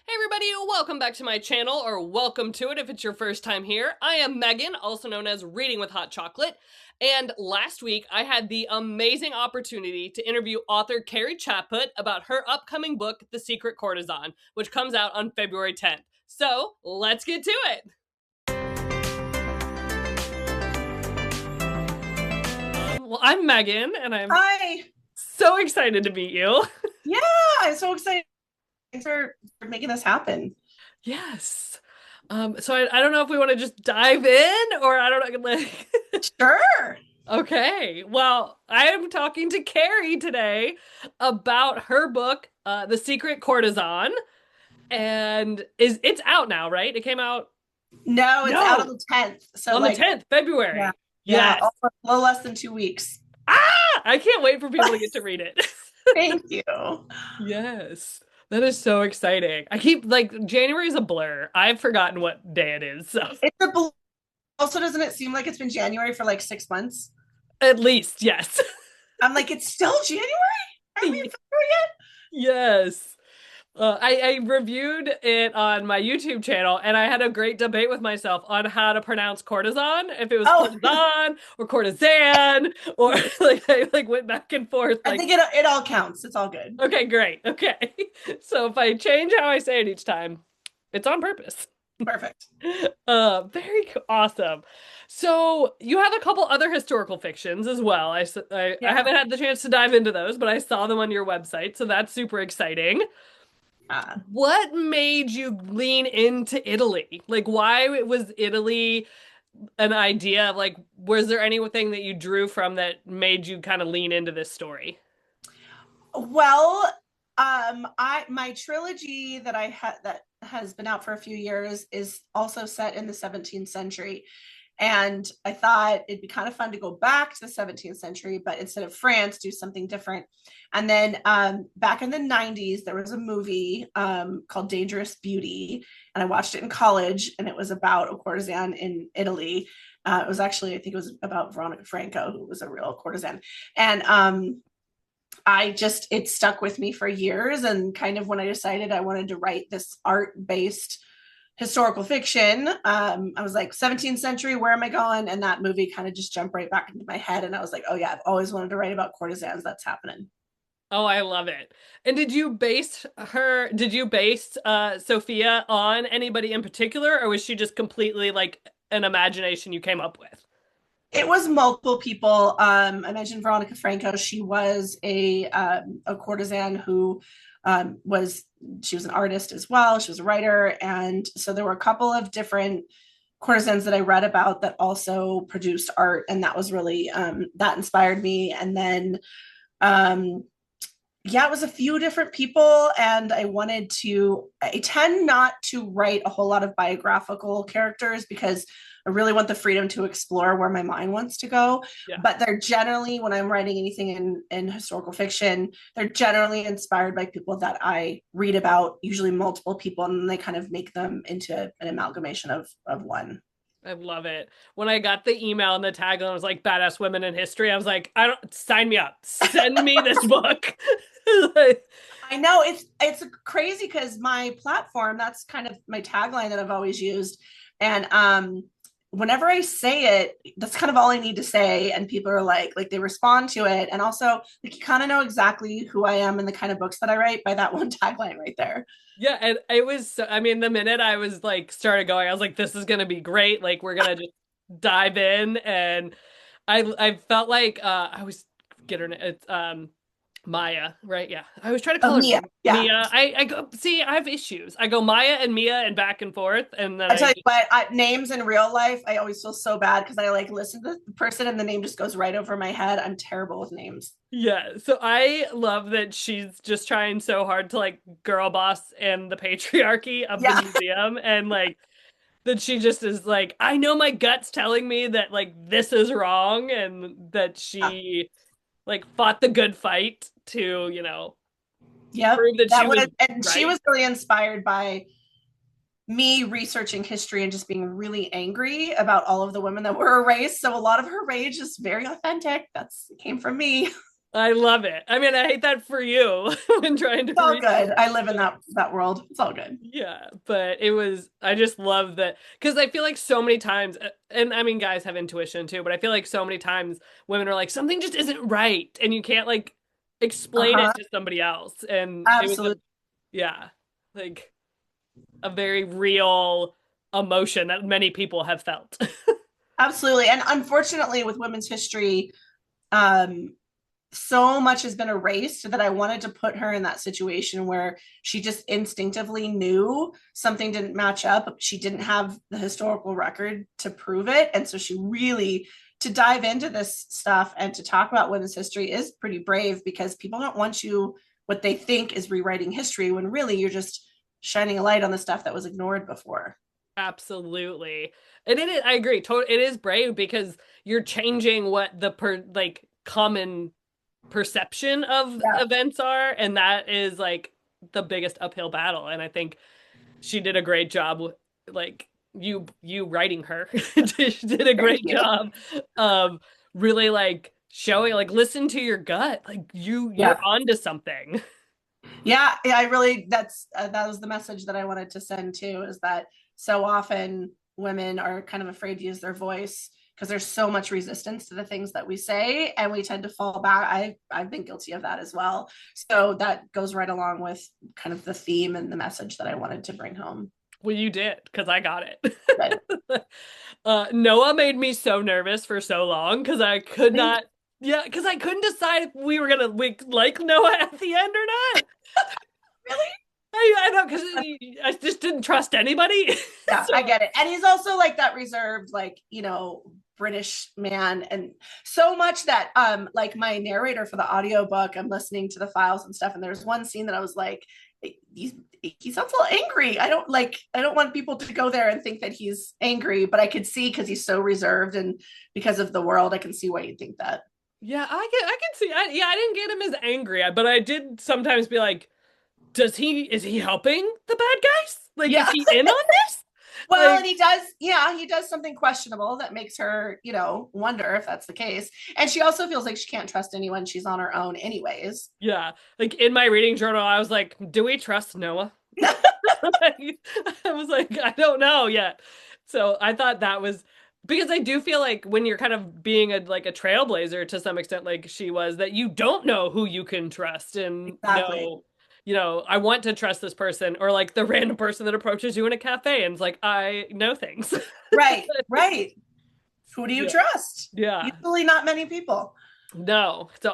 Hey everybody, welcome back to my channel, or welcome to it if it's your first time here. I am Megan, also known as Reading with Hot Chocolate, and last week I had the amazing opportunity to interview author Kerry Chaput about her upcoming book, The Secret Courtesan, which comes out on February 10th. So, let's get to it! Well, I'm Megan, and I'm Hi. so excited to meet you. Yeah, I'm so excited. Thanks for making this happen. Yes. So I don't know if we want to just dive in, or I don't know, like... Sure. Okay, well, I am talking to Kerry today about her book, The Secret Courtesan, and it's out now, right? It came out No, it's out on no the 10th. So on the like, 10th, yeah, February. yeah, Yes. a little less than 2 weeks. I can't wait for people to get to read it. Thank you. Yes. That is so exciting. I keep like January is a blur. I've forgotten what day it is, so It's also, doesn't it seem like it's been January for like 6 months? at least, yes. I'm like, it's still January? Are we in February yet? Yes. I reviewed it on my YouTube channel, and I had a great debate with myself on how to pronounce courtesan, if it was Oh, courtesan or courtesan, or like I like went back and forth. I Like, think it all counts. It's all good. okay, great, okay. So if I change how I say it each time, it's on purpose. Perfect. Very awesome. So you have a couple other historical fictions as well. I Yeah. haven't had the chance to dive into those, but I saw them on your website, so that's super exciting. Uh, What made you lean into Italy? Like, why was Italy an idea? Like, was there anything that you drew from that made you kind of lean into this story? well, I my trilogy that I had that has been out for a few years is also set in the 17th century. And I thought it'd be kind of fun to go back to the 17th century, but instead of France, do something different. And then back in the 90s, there was a movie called Dangerous Beauty, and I watched it in college, and it was about a courtesan in Italy. It was actually, I think it was about Veronica Franco, who was a real courtesan. And it stuck with me for years. And kind of when I decided I wanted to write this art based historical fiction, I was like, 17th century, where am I going? And that movie kind of just jumped right back into my head. And I was like, oh, yeah, I've always wanted to write about courtesans. That's happening. Oh, I love it. And did you base Sophia on anybody in particular, or was she just completely like an imagination you came up with? It was multiple people. I mentioned Veronica Franco. She was a courtesan who was she was an artist as well. She was a writer, and so there were a couple of different courtesans that I read about that also produced art, and that was really that inspired me. And then um, yeah, it was a few different people, and I tend not to write a whole lot of biographical characters because I really want the freedom to explore where my mind wants to go. Yeah. But they're generally, when I'm writing anything in historical fiction, they're generally inspired by people that I read about, usually multiple people, and they kind of make them into an amalgamation of one. I love it. When I got the email and the tagline was like badass women in history, I was like, I don't sign me up. Send me this book. Like, I know it's crazy because my platform, that's kind of my tagline that I've always used. And whenever I say it, that's kind of all I need to say. And people are like they respond to it. And also like you kind of know exactly who I am and the kind of books that I write by that one tagline right there. yeah, and it was I mean, the minute I was like started going, I was like, this is gonna be great. Like we're gonna just dive in. And I felt like I was get her it's Maya, right? Yeah. I was trying to Oh, call her Mia. Yeah. Mia. I go see, I have issues. I go Maya and Mia and back and forth, and then I tell you what, names in real life, I always feel so bad because I like listen to the person and the name just goes right over my head. I'm terrible with names. yeah. So I love that she's just trying so hard to like girl boss and the patriarchy of the Yeah. museum, and like that she just is like, I know my gut's telling me that like this is wrong, and that she like fought the good fight to, Yep. prove that she That was was, and she right. was really inspired by me researching history and just being really angry about all of the women that were erased. So a lot of her rage is very authentic. That's came from me. I love it. I mean, I hate that for you when trying to It's all read. good. I live in that world. It's all good. Yeah, but I just love that because I feel like so many times, and I mean, guys have intuition too, but I feel like so many times women are like, something just isn't right, and you can't like explain Uh-huh. it to somebody else. And it was Absolutely. yeah, like a very real emotion that many people have felt. Absolutely. And unfortunately, with women's history, um, so much has been erased that I wanted to put her in that situation where she just instinctively knew something didn't match up. She didn't have the historical record to prove it. And so she really, to dive into this stuff and to talk about women's history is pretty brave because people don't want you, what they think is rewriting history when really you're just shining a light on the stuff that was ignored before. Absolutely. And it is, I agree. It is brave because you're changing what the like common perception of Yeah. events are, and that is like the biggest uphill battle. And I think she did a great job with like you writing her. She did a Thank great you. job of really like showing like listen to your gut. Like you're Yeah. onto something. Yeah, I really that was the message that I wanted to send too, is that so often women are kind of afraid to use their voice because there's so much resistance to the things that we say and we tend to fall back. I've been guilty of that as well. So that goes right along with kind of the theme and the message that I wanted to bring home. Well, you did because I got it. But Noah made me so nervous for so long because I could thank not, yeah, because I couldn't decide if we were gonna like Noah at the end or not. you. Really? I know because I just didn't trust anybody. Yeah, So I get it. And he's also like that reserved, like, British man. And so much that like my narrator for the audiobook, I'm listening to the files and stuff. And there's one scene that I was like, he sounds a little angry. I don't want people to go there and think that he's angry, but I could see because he's so reserved and because of the world, I can see why you'd think that. yeah, I can see. Yeah, I didn't get him as angry, but I did sometimes be like, is he helping the bad guys? Like, is Yeah. he in on this? Well, Like, and he does, yeah, he does something questionable that makes her, wonder if that's the case. And she also feels like she can't trust anyone. She's on her own, anyways. yeah, like in my reading journal, I was like, do we trust Noah? Like, I was like, I don't know yet. So I thought that was because I do feel like when you're kind of being a like a trailblazer to some extent, like she was, that you don't know who you can trust and Exactly. know, I want to trust this person, or like the random person that approaches you in a cafe and it's like, I know things. Right, right. Who do you Yeah. trust? Yeah. Usually not many people. No. So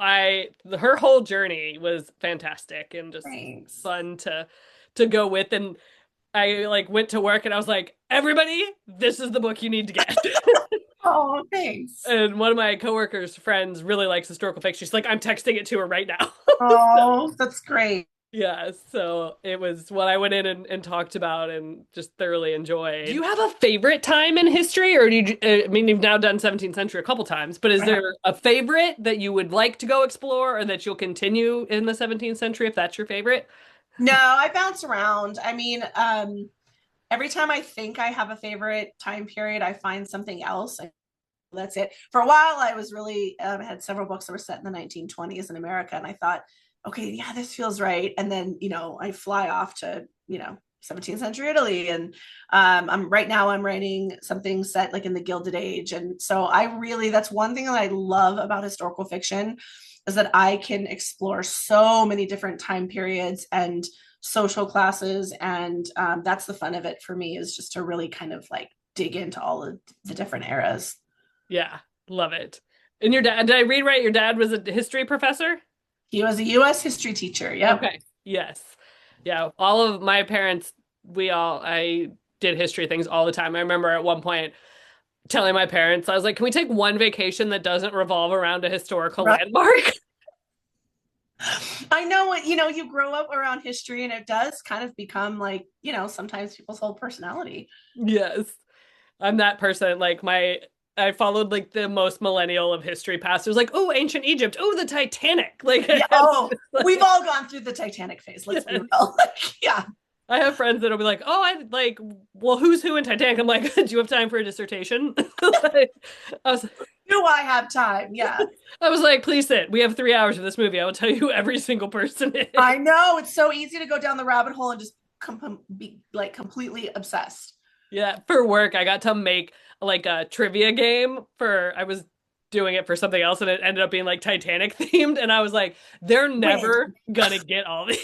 her whole journey was fantastic and just Thanks. fun to go with. And I like went to work and I was like, everybody, this is the book you need to get. Oh, thanks. And one of my coworkers' friends really likes historical fiction. She's like, I'm texting it to her right now. So, Oh, that's great. yeah, so it was what I went in and talked about and just thoroughly enjoyed. Do you have a favorite time in history, or do you? I mean, you've now done 17th century a couple times, but is I have, there a favorite that you would like to go explore, or that you'll continue in the 17th century if that's your favorite? no, I bounce around. I mean, every time I think I have a favorite time period, I find something else. That's it. For a while, I was really had several books that were set in the 1920s in America, and I thought, okay, yeah, this feels right. And then I fly off to 17th century Italy, and I'm right now I'm writing something set like in the Gilded Age, and so I really that's one thing that I love about historical fiction is that I can explore so many different time periods and social classes, and that's the fun of it for me is just to really kind of like dig into all of the different eras. Yeah, love it. And your dad, did I read right? Your dad was a history professor? He was a US history teacher. Yep. Okay. Yes. Yeah. All of my parents, I did history things all the time. I remember at one point telling my parents, I was like, can we take one vacation that doesn't revolve around a historical Right. landmark? I know what, you grow up around history and it does kind of become like, sometimes people's whole personality. Yes. I'm that person. I followed like the most millennial of history pastors, like, oh, ancient Egypt, oh, the Titanic. Like, Yeah. Oh, we've all gone through the Titanic phase. Let's be yes. real. Yeah. I have friends that'll be like, oh, I like, well, who's who in Titanic? I'm like, do you have time for a dissertation? Like, I was, Do I have time? Yeah. I was like, please sit. We have 3 hours of this movie. I will tell you who every single person is. I know. It's so easy to go down the rabbit hole and just be like completely obsessed. Yeah, for work, I got to make like a trivia game for, I was doing it for something else and it ended up being like Titanic themed. And I was like, they're Wait. never gonna get all these.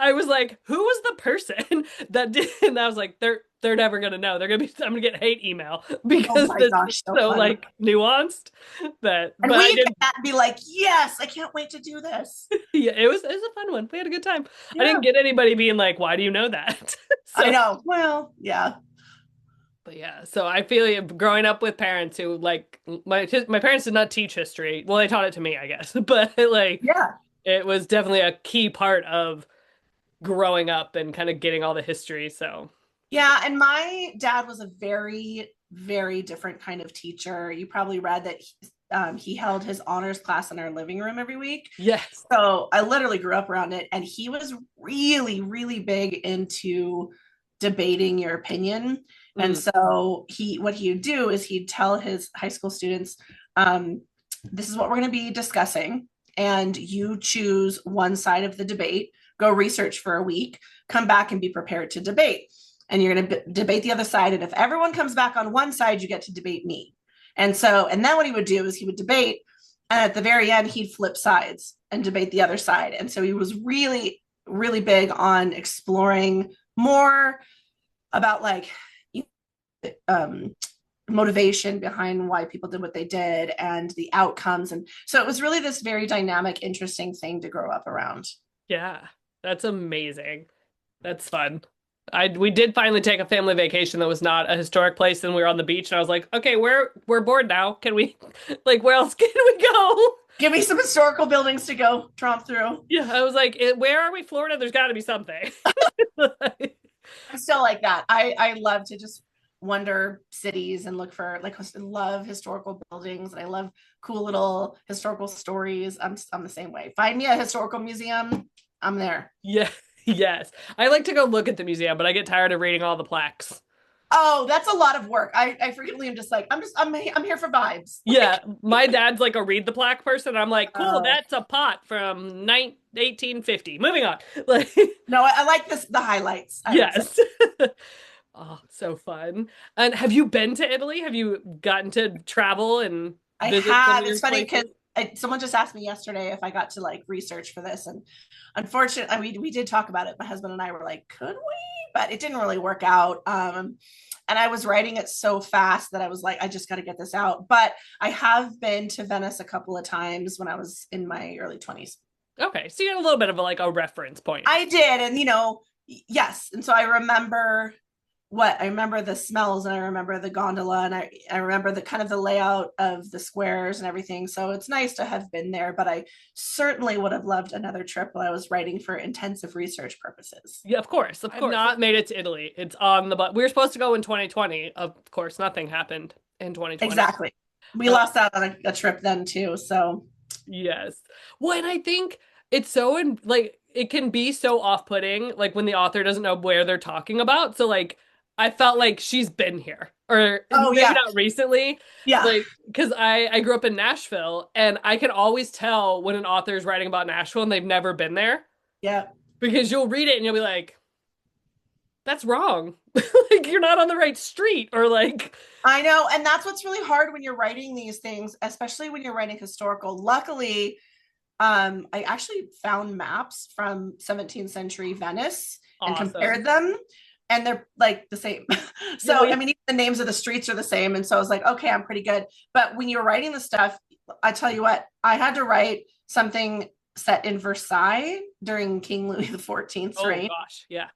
I was like, who was the person that did? And I was like, they're never gonna know. They're gonna be, I'm gonna get hate email Oh because my this is gosh, so so funny. like nuanced that, And but I we did, can be like, yes, I can't wait to do this. yeah, it was a fun one. We had a good time. I Yeah. didn't get anybody being like, why do you know that? I So know. Well, yeah. but yeah, so I feel you growing up with parents who like my parents did not teach history. Well, they taught it to me, I guess, but like Yeah. it was definitely a key part of growing up and kind of getting all the history. So Yeah. And my dad was a very, very different kind of teacher. You probably read that he held his honors class in our living room every week. yes, So I literally grew up around it. And he was really, really big into debating your opinion. And mm, so what he would do is he'd tell his high school students, this is what we're going to be discussing. And you choose one side of the debate, go research for a week, come back and be prepared to debate. And you're going to debate the other side. And if everyone comes back on one side, you get to debate me. And then what he would do is he would debate. And at the very end, he'd flip sides and debate the other side. And so he was really, really big on exploring more about like um, motivation behind why people did what they did and the outcomes. And so it was really this very dynamic, interesting thing to grow up around. yeah, that's amazing. That's fun. We did finally take a family vacation that was not a historic place, and we were on the beach, and I was like, okay, we're bored now. Can we like where else can we go? Give me some historical buildings to go tromp through. Yeah, I was like, where are we, Florida? There's got to be something. I'm still like that. I love to just wander cities and look for like love historical buildings and I love cool little historical stories. I'm the same way. Find me a historical museum, I'm there. Yeah, yes. I like to go look at the museum, but I get tired of reading all the plaques. Oh, that's a lot of work. I frequently am just like I'm here for vibes. Yeah, my dad's like a read the plaque person. I'm like, cool, Oh, that's a pot from 1850. Moving on. Like, no, I like the highlights, I would say. yes. Oh, so fun. And have you been to Italy? Have you gotten to travel and I visit some have. of your It's funny because places? someone just asked me yesterday if I got to like research for this, and unfortunately, we did talk about it. My husband and I were like, could we? But it didn't really work out. And I was writing it so fast that I was like, I just got to get this out. But I have been to Venice a couple of times when I was in my early 20s. Okay, so you got a little bit of like a reference point. I did, and yes. And so I remember the smells and I remember the gondola and I remember the kind of the layout of the squares and everything. So it's nice to have been there, but I certainly would have loved another trip while I was writing for intensive research purposes. Yeah, of course, of course. I've not made it to Italy. It's on the but we were supposed to go in 2020. Of course, nothing happened in 2020. Exactly. We lost out on a trip then too. So Yes. Well, and I think it's so like it can be so off-putting, like when the author doesn't know where they're talking about. So like I felt like she's been here, or oh maybe yeah. not recently, Yeah. like because I grew up in Nashville, and I can always tell when an author is writing about Nashville and they've never been there Yeah. because you'll read it and you'll be like, that's wrong. Like you're not on the right street, or like, I know. And that's what's really hard when you're writing these things, especially when you're writing historical. Luckily, I actually found maps from 17th century Venice and awesome. compared them, and they're like the same. Yeah, So, I mean, even the names of the streets are the same. And so I was like, okay, I'm pretty good. But when you're writing the stuff, I tell you what, I had to write something set in Versailles during King Louis XIV's oh reign. gosh, yeah.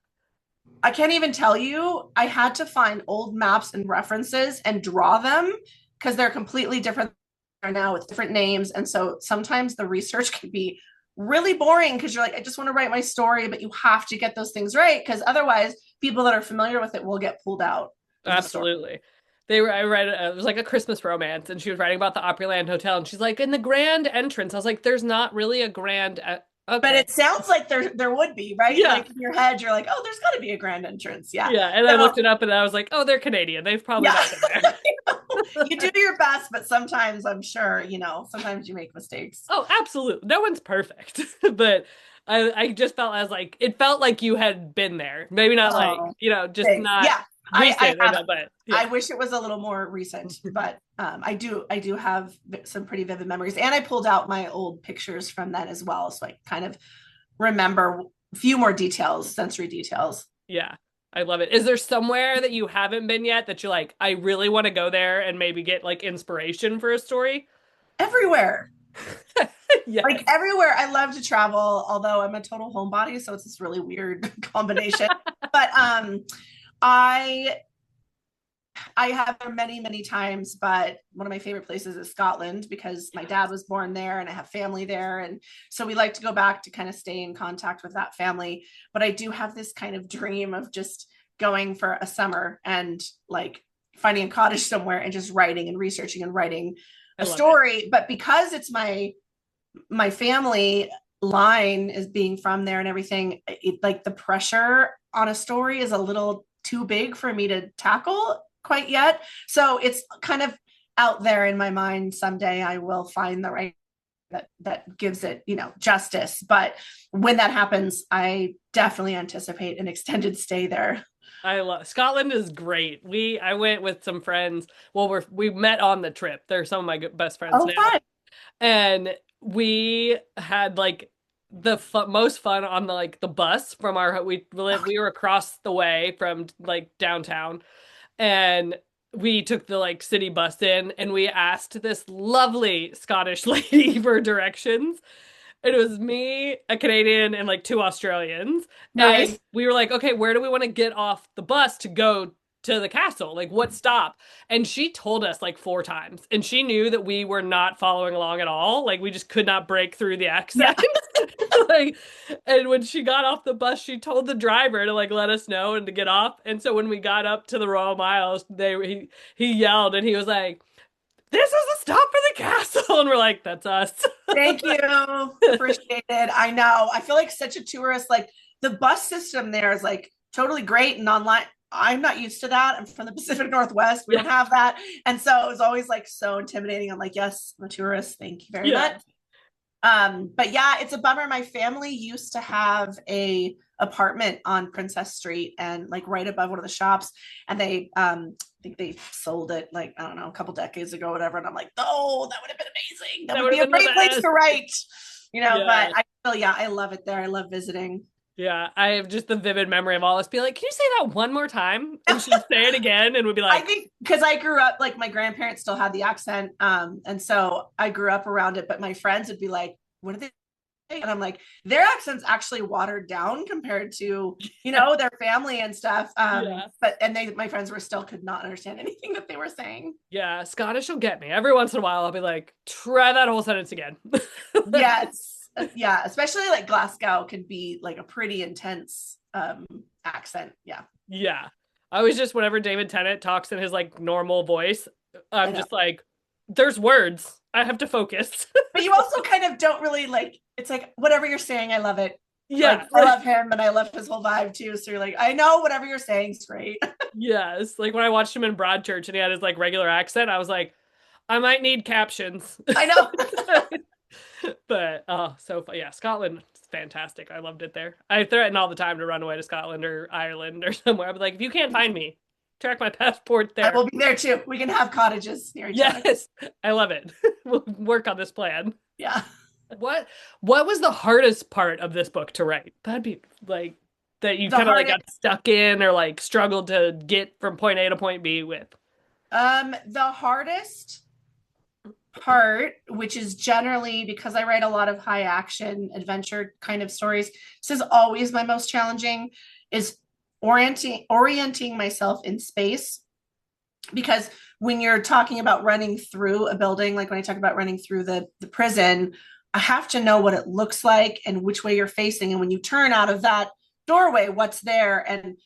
I can't even tell you. I had to find old maps and references and draw them because they're completely different now with different names. And so sometimes the research can be really boring because you're like, I just want to write my story, but you have to get those things right because otherwise people that are familiar with it will get pulled out of the story. Absolutely. I read it was like a Christmas romance, and she was writing about the Opryland Hotel, and she's like, in the grand entrance. I was like, there's not really a grand. But Okay. it sounds like there would be, right? Yeah. Like in your head, you're like, oh, there's got to be a grand entrance. Yeah. Yeah. And I So, looked it up and I was like, oh, they're Canadian. They've probably yeah. not been there. You do your best, but sometimes I'm sure, sometimes you make mistakes. Oh, absolutely. No one's perfect. But I just felt as like it felt like you had been there. Maybe not like, Oh, just thanks. not Yeah, I recent have. enough, but yeah. I wish it was a little more recent, but I do have some pretty vivid memories, and I pulled out my old pictures from then as well, so I kind of remember a few more details, sensory details. Yeah. I love it. Is there somewhere that you haven't been yet that you're like, I really want to go there and maybe get like inspiration for a story? Everywhere, like Yes. everywhere. I love to travel, although I'm a total homebody, so it's this really weird combination. But I I have been many, many times, but one of my favorite places is Scotland because my dad was born there and I have family there. And so we like to go back to kind of stay in contact with that family. But I do have this kind of dream of just going for a summer and like finding a cottage somewhere and just writing and researching and writing I a love it. story. But because it's my family line is being from there and everything, like the pressure on a story is a little too big for me to tackle quite yet. So it's kind of out there in my mind. Someday I will find the right that gives it, justice. But when that happens, I definitely anticipate an extended stay there. I love Scotland is great. I went with some friends. Well, we met on the trip. They're some of my best friends Oh, now. fun. And we had like the most fun on the bus from we were across the way from like downtown, and we took the like city bus in, and we asked this lovely Scottish lady for directions. It was me, a Canadian, and like two Australians. And Nice. we were like, okay, where do we want to get off the bus to go to the castle? Like, what stop? And she told us like four times. And she knew that we were not following along at all. Like, we just could not break through the Yeah. accent. Like, and when she got off the bus, she told the driver to like let us know and to get off. And so when we got up to the Royal Miles, he yelled and he was like, "This is the stop for the castle." And we're like, "That's us." Thank you. Appreciate it. I know. I feel like such a tourist. Like the bus system there is like totally great and online. I'm not used to that. I'm from the Pacific Northwest. We Yeah. don't have that. And so it was always like so intimidating. I'm like, yes, I'm a tourist. Thank you very Yeah. much. But yeah, it's a bummer. My family used to have a apartment on Princess Street and like right above one of the shops, and they I think they sold it like I don't know a couple decades ago, whatever. And I'm like, oh, that would have been amazing. That would be a great place to write, Yeah. But I feel I love it there. I love visiting. Yeah. I have just the vivid memory of all us being like, "Can you say that one more time?" And she'd say it again and we'd be I like, think because I grew up like my grandparents still had the accent, and so I grew up around it. But my friends would be like, "What are they?" And I'm like, their accent's actually watered down compared to, their family and stuff. yeah. But my friends were still could not understand anything that they were saying. Yeah. Scottish will get me. Every once in a while, I'll be like, "Try that whole sentence again." Yes. Yeah. Especially like Glasgow could be like a pretty intense accent. Yeah. Yeah. I was just, whenever David Tennant talks in his like normal voice, I'm just like, there's words. I have to focus. But you also kind of don't really like, it's like, whatever you're saying, I love it. Yeah. Like, I love him and I love his whole vibe too. So you're like, I know whatever you're saying is great. Yes. Like when I watched him in Broadchurch and he had his like regular accent, I was like, I might need captions. I know. But oh, so fun. Yeah, Scotland is fantastic. I loved it there. I threaten all the time to run away to Scotland or Ireland or somewhere. I'm like, if you can't find me, track my passport I there. will be there too. We can have cottages near each other. Yes, I love it. We'll work on this plan. Yeah. What was the hardest part of this book to write? That'd be like that you The kind of like hardest, got stuck in or like struggled to get from point A to point B with. the hardest part, which is generally because I write a lot of high action adventure kind of stories, this is always my most challenging, is orienting myself in space. Because when you're talking about running through a building, like when I talk about running through the prison, I have to know what it looks like and which way you're facing. And when you turn out of that doorway, what's there. And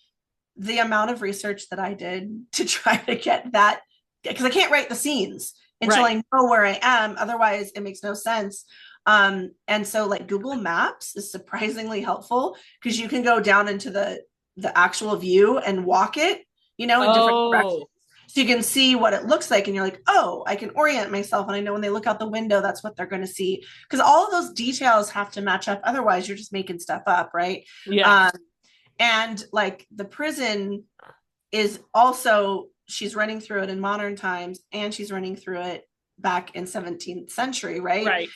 the amount of research that I did to try to get that, because I can't write the scenes until Right. I know where I am. Otherwise, it makes no sense. And so like Google Maps is surprisingly helpful because you can go down into the actual view and walk it, in different directions. Oh, So you can see what it looks like, and you're like, oh, I can orient myself, and I know when they look out the window, that's what they're going to see. Because all of those details have to match up. Otherwise, you're just making stuff up, right? Yes. Um, and like the prison is also, she's running through it in modern times, and she's running through it back in 17th century, right? Right.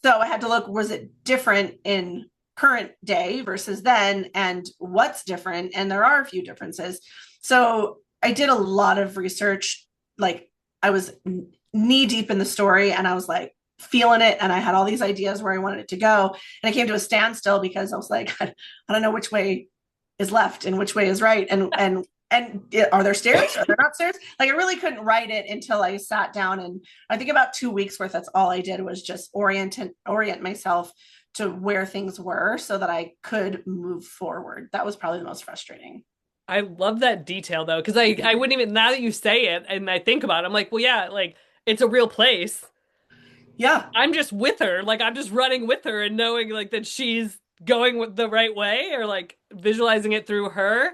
So I had to look, was it different in current day versus then, and what's different? And there are a few differences. So I did a lot of research. Like I was knee deep in the story, and I was like feeling it, and I had all these ideas where I wanted it to go. And I came to a standstill because I was like, I don't know which way is left and which way is right. And are there stairs? Are there not stairs? Like I really couldn't write it until I sat down, and I think about 2 weeks worth. That's all I did, was just orient myself to where things were so that I could move forward. That was probably the most frustrating. I love that detail though, because I wouldn't even, now that you say it and I think about it, I'm like, well, yeah, like it's a real place. Yeah. I'm just with her, like I'm just running with her and knowing like that she's going with the right way, or like visualizing it through her.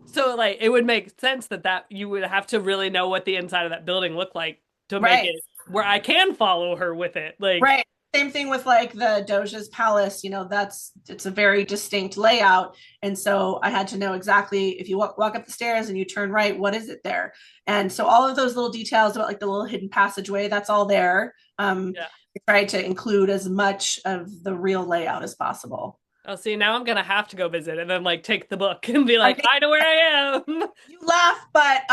So like it would make sense that you would have to really know what the inside of that building looked like to make Right. it where I can follow her with it. Like, Right. Same thing with like the Doge's palace, it's a very distinct layout. And so I had to know exactly, if you walk up the stairs and you turn right, what is it there? And so all of those little details about like the little hidden passageway, that's all there. yeah. I tried to include as much of the real layout as possible. Oh, see, now I'm gonna have to go visit and then like take the book and be I like, think I know where I am. you laugh, but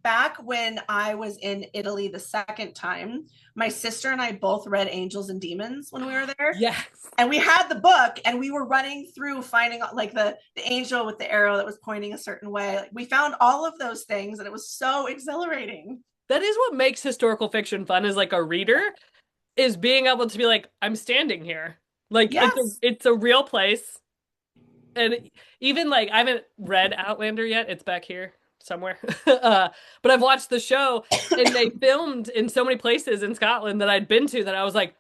back when I was in Italy the second time, my sister and I both read Angels and Demons when we were there. Yes. And we had the book, and we were running through finding like the angel with the arrow that was pointing a certain way. Like we found all of those things, and it was so exhilarating. That is what makes historical fiction fun as like a reader, is being able to be like, I'm standing here. Like Yes. it's a real place. And even like I haven't read Outlander yet. It's back here somewhere. But I've watched the show, and they filmed in so many places in Scotland that I'd been to that I was like,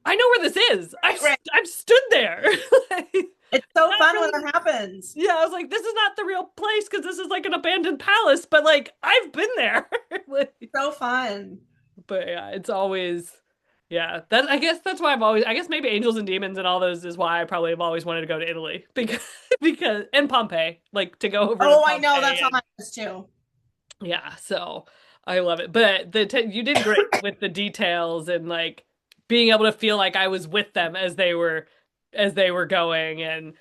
I know where this is. Right. I've stood there. Like, It's so not fun when really. that happens. Yeah, I was like, this is not the real place because this is like an abandoned palace, but like I've been there. Like, So fun. but yeah, it's always, yeah. That, I guess that's why I've always, I guess maybe Angels and Demons and all those is why I probably have always wanted to go to Italy, because and Pompeii, like to go over to Oh, I know, Pompeii that's on and my list too. yeah, so I love it. But you did great with the details and like being able to feel like I was with them as they were going, and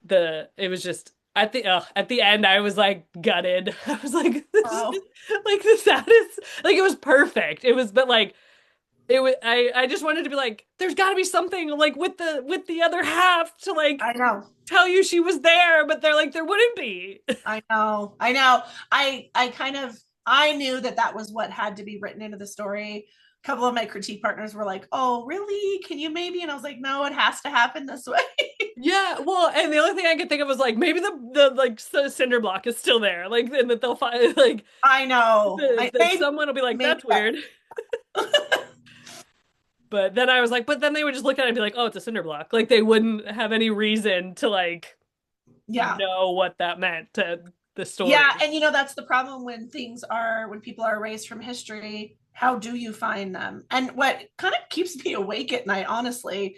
it was just at the end I was like gutted. I was like, this is Oh, like the saddest, like it was perfect. It was, but like it was, I just wanted to be like, there's got to be something like with the other half to like I know. tell you she was there, but they're like there wouldn't be. I know. I know. I kind of, I knew that that was what had to be written into the story. A couple of my critique partners were like, "Oh, really? Can you maybe?" And I was like, "No, it has to happen this way." Yeah, well, and the only thing I could think of was like maybe the like cinder block is still there, like, and that they'll find like I know. I that maybe, someone will be like, maybe that's weird. But then I was like, but then they would just look at it and be like, oh, it's a cinder block. Like they wouldn't have any reason to like yeah. know what that meant to the Yeah, story. and that's the problem when when people are erased from history. How do you find them? And what kind of keeps me awake at night, honestly,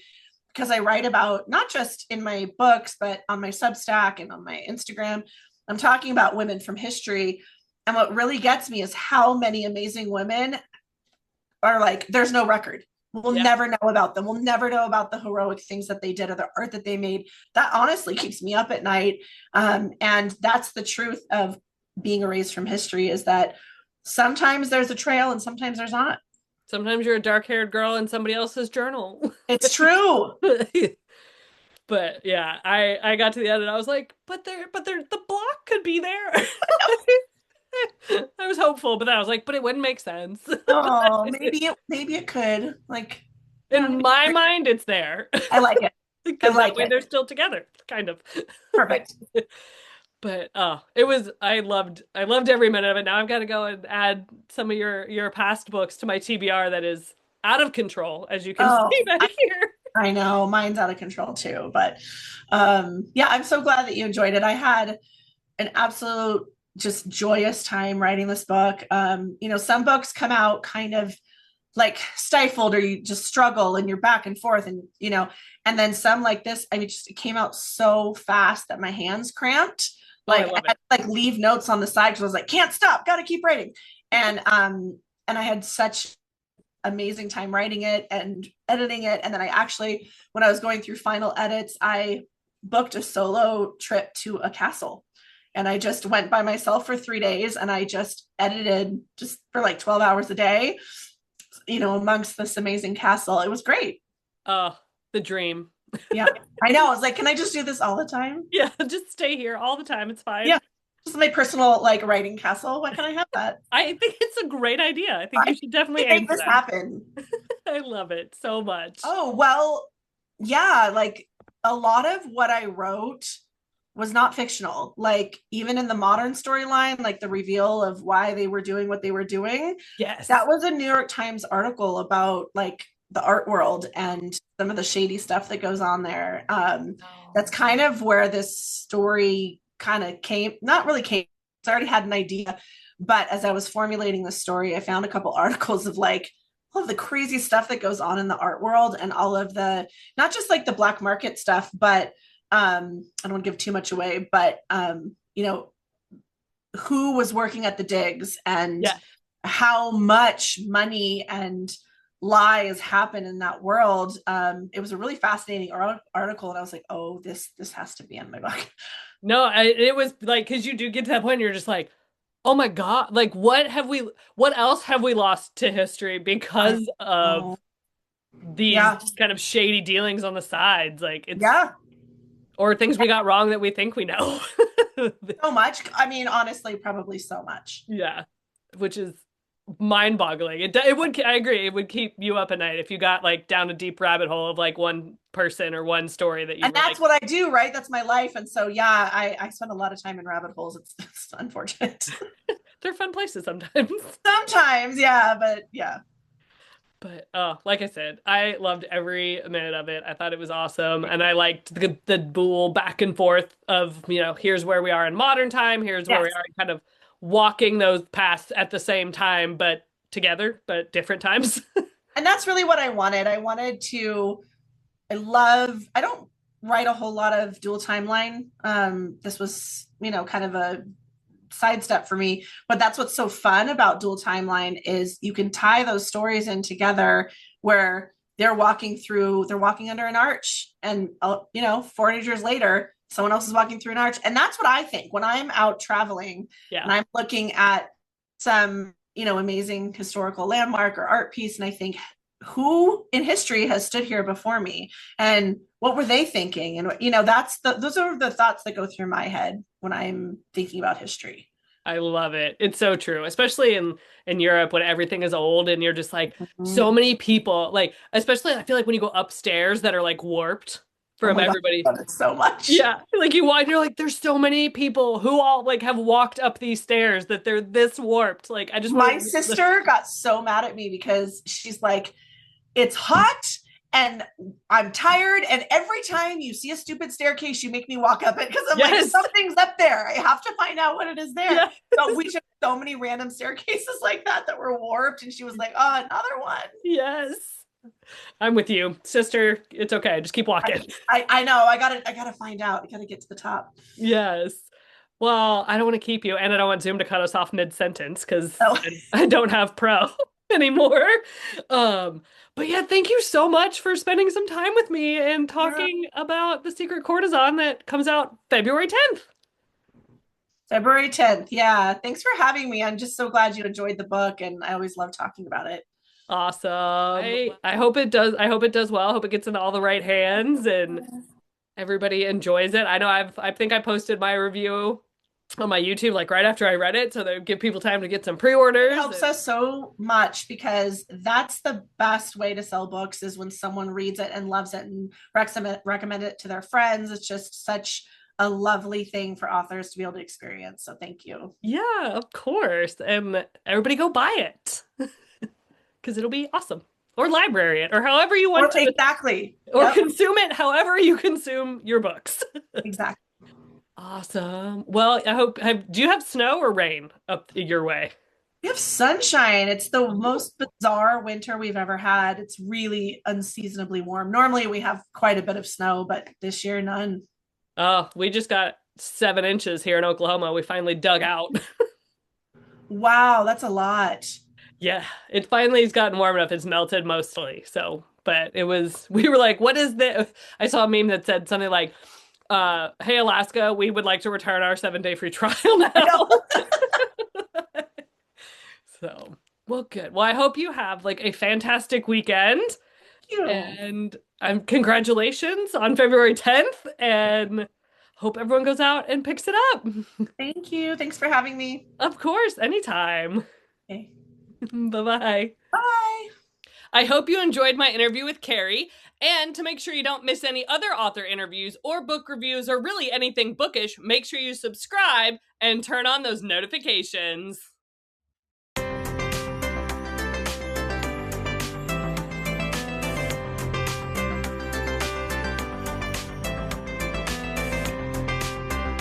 because I write about, not just in my books, but on my Substack and on my Instagram, I'm talking about women from history. And what really gets me is how many amazing women are like, there's no record. We'll Yeah. never know about them. We'll never know about the heroic things that they did or the art that they made. That honestly keeps me up at night. And that's the truth of being erased from history, is that sometimes there's a trail and sometimes there's not. Sometimes you're a dark-haired girl in somebody else's journal. It's true. But yeah, I got to the end and I was like, but the block could be there. I was hopeful, but then I was like, but it wouldn't make sense. Oh, maybe it could. Like, In my mind, it's there. I like it. I Because that like way it. they're still together, kind of. Perfect. But it was, I loved every minute of it. Now I've got to go and add some of your past books to my TBR that is out of control, as you can Oh, see back here. I know mine's out of control too, but yeah, I'm so glad that you enjoyed it. I had an absolute just joyous time writing this book. Some books come out kind of like stifled, or you just struggle and you're back and forth, and then some like this, I mean, just it came out so fast that my hands cramped. Oh, I Like I love had it. to like leave notes on the side because I was like, can't stop, gotta keep writing. And I had such amazing time writing it and editing it. And then I actually, when I was going through final edits, I booked a solo trip to a castle. And I just went by myself for 3 days and I just edited just for like 12 hours a day, amongst this amazing castle. It was great. Oh, the dream. Yeah. I know. I was like, can I just do this all the time? Yeah, just stay here all the time. It's fine. Yeah. Just my personal like writing castle. Why can't I have that? I think it's a great idea. I think you should definitely aim Make for this that. happen. I love it so much. Oh, well, yeah, like a lot of what I wrote was not fictional. Like even in the modern storyline, like the reveal of why they were doing what they were doing, Yes. that was a New York Times article about like the art world and some of the shady stuff that goes on there. That's kind of where this story kind of came, not really came, I already had an idea, but as I was formulating the story, I found a couple articles of like all of the crazy stuff that goes on in the art world and all of the, not just like the black market stuff, but I don't want to give too much away, but who was working at the digs and Yeah. how much money and lies happen in that world. It was a really fascinating article, and I was like, oh, this has to be in my book. No, it was like, because you do get to that point and you're just like, oh my God, like what else have we lost to history because of these Yeah, kind of shady dealings on the sides? Like it's, yeah, or things we got wrong that we think we know. so much. I mean, honestly, probably so much. Yeah, which is mind-boggling. It would, I agree, it would keep you up at night if you got like down a deep rabbit hole of like one person or one story that you And were that's like, what I do, right? That's my life. And so, yeah, I spend a lot of time in rabbit holes. It's unfortunate. they're fun places sometimes. Sometimes, yeah, but yeah. But like I said, I loved every minute of it. I thought it was awesome, and I liked the dual back and forth of, here's where we are in modern time, here's where we Yes. are in kind of walking those paths at the same time, but together, but different times. And that's really what I wanted. I don't write a whole lot of dual timeline. This was, kind of a sidestep for me, but that's what's so fun about dual timeline is you can tie those stories in together where they're walking under an arch, and 400 years later someone else is walking through an arch. And that's what I think when I'm out traveling Yeah. and I'm looking at some amazing historical landmark or art piece, and I think, who in history has stood here before me and what were they thinking? And those are the thoughts that go through my head when I'm thinking about history. I love it. It's so true, especially in Europe when everything is old and you're just like Mhm. so many people, like especially I feel like when you go upstairs that are like warped Oh from my God, everybody. I love it so much. Yeah, like you walk, you're like, there's so many people who all like have walked up these stairs that they're this warped. Like I just My want to. sister got so mad at me because she's like, it's hot and I'm tired. And every time you see a stupid staircase, you make me walk up it because I'm like, Yes. something's up there. I have to find out what it is there. Yeah. So we took so many random staircases like that were warped. And she was like, oh, another one. Yes. I'm with you, sister. It's okay. Just keep walking. I know. I gotta find out. I gotta get to the top. Yes. Well, I don't want to keep you, and I don't want Zoom to cut us off mid-sentence because So I don't have Pro anymore. Um, but yeah, thank you so much for spending some time with me and talking about The Secret Courtesan that comes out February 10th. February 10th. Yeah. Thanks for having me. I'm just so glad you enjoyed the book, and I always love talking about it. Awesome. I hope it does. I hope it does well. I hope it gets in all the right hands and everybody enjoys it. I know I think I posted my review on my YouTube like right after I read it, so that give people time to get some pre-orders. It helps us so much because that's the best way to sell books is when someone reads it and loves it and recommend it to their friends. It's just such a lovely thing for authors to be able to experience. So thank you. Yeah, of course. And everybody go buy it because it'll be awesome. Or library it, or however you want to, Exactly. or Yep. consume it however you consume your books. Exactly. Awesome. Well, I hope do you have snow or rain up your way? We have sunshine. It's the Ooh. most bizarre winter we've ever had. It's really unseasonably warm. Normally we have quite a bit of snow, but this year none. Oh, we just got 7 inches here in Oklahoma. We finally dug out. Wow, that's a lot. Yeah, it finally has gotten warm enough. It's melted mostly. So, but it was, we were like, what is this? I saw a meme that said something like, hey, Alaska, we would like to return our 7 day free trial I now. know. So, well, good. Well, I hope you have like a fantastic weekend Thank you. and congratulations on February 10th and hope everyone goes out and picks it up. Thank you. Thanks for having me. Of course, anytime. Okay. Bye-bye. Bye. I hope you enjoyed my interview with Kerry. And to make sure you don't miss any other author interviews or book reviews or really anything bookish, make sure you subscribe and turn on those notifications.